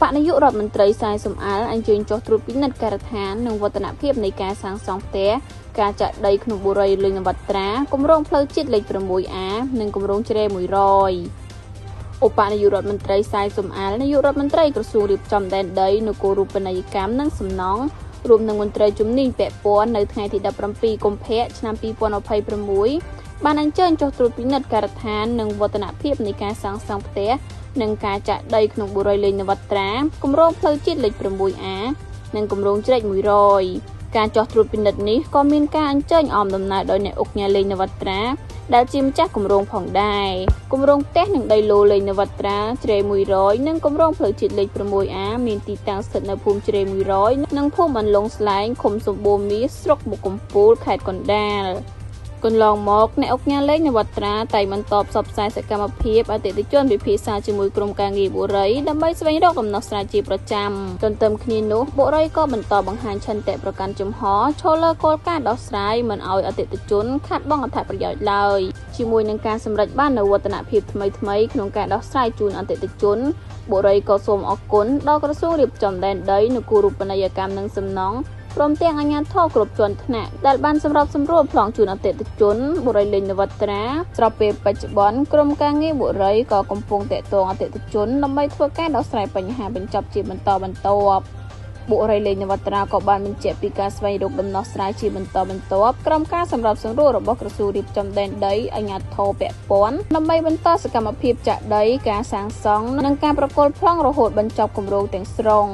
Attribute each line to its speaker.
Speaker 1: បនាយករដ្ឋមន្ត្រីសែសំអាលអញ្ជើញចុះត្រួតពិនិត្យការដ្ឋាននិងវឌ្ឍនភាពនៃការសាងសង់ផ្ទះការចាក់ដីក្នុងបុរីលេងនវត្រាគម្រោងផ្លូវជាតិលេខ 6A និងគម្រោងជ្រែ100ឧបនាយករដ្ឋមន្ត្រីសែសំអាលនាយករដ្ឋមន្ត្រីក្រសួងរៀបចំដែនដីនគររូបនីយកម្មនិងសំណង់រួមនឹងមន្ត្រីជំនាញពាក់ព័ន្ធនៅថ្ងៃទី 17 កុម្ភៈ ឆ្នាំ 2026 បានអញ្ជើញចុះត្រួតពិនិត្យការដ្ឋាននិងវឌ្ឍនភាពនៃការសាងសង់ផ្ទះនិងការចាក់ដីក្នុងបុរីលេងនវត្រាគម្រោងផ្លូវជាតិលេខ 6A និងគម្រោងជ្រែក100ការចុះត្រួតពិនិត្យនេះក៏មានការអញ្ជើញអមដំណើរដោយអ្នកឧកញ៉ាលេងនវត្រាដែលជាម្ចាស់គម្រោងផងដែរគម្រោងផ្ទះនិងដីឡូលេងនវត្រាជ្រែ100និងគម្រោងផ្លូវជាតិលេខ 6A មានទីតាំងស្ថិតនៅភូមិជ្រែ100និងភូមិអន្លង់ស្លែងឃុំសម្បូរមាសស្រុកមុខកំពូលខេត្តកណ្ដាលកន្លងមកអ្នកឧកញ៉ាលេងនវត្រាតែបន្តផ្សព្វផ្សាយសកម្មភាពអតិថិជនពិភាក្សាជាមួយក្រុមការងារបុរីដើម្បីស្វែងរកដំណោះស្រាយជាប្រចាំទន្ទឹមគ្នានោះបុរីក៏បន្តបង្ហាញឆន្ទៈប្រកាន់ជំហរឈលលើគោលការណ៍ដោះស្រាយមិនឲ្យអតិថិជនខាតបង់អត្ថប្រយោជន៍ឡើយជាមួយនឹងការសម្រេចបាននូវវឌ្ឍនភាពថ្មីៗក្នុងការដោះស្រាយជូនអតិថិជនបុរីក៏សូមអរគុណដល់ក្រសួងរៀបចំដែនដីនគររូបនីយកម្មនិងសំណង់ព្រមទាំងអាជ្ញាធរគ្រប់ជាន់ថ្នាក់ដែលបានសម្របសម្រួលប្លង់ជូនអតិថិជនបុរីលេងនវត្រាស្របពេលបច្ចុប្បន្នក្រុមការងារបុរីក៏កំពុងតាក់ទងអតិថិជនដើម្បីធ្វើការដោះស្រាយបញ្ហាបញ្ចប់ជាបន្តបន្ទាប់បុរីលេងនវត្រាក៏បានបញ្ជាក់ពីការស្វែងរកដំណោះស្រាយជាបន្តបន្ទាប់ក្រុមការសម្របសម្រួលរបស់ក្រសួងរៀបចំដែនដីអាជ្ញាធរពាក់ព័ន្ធដើម្បីបន្តសកម្មភាពចាក់ដីការសាងសង់និងការប្រគល់ប្លង់រហូតបញ្ចប់គម្រោងទាំងស្រុង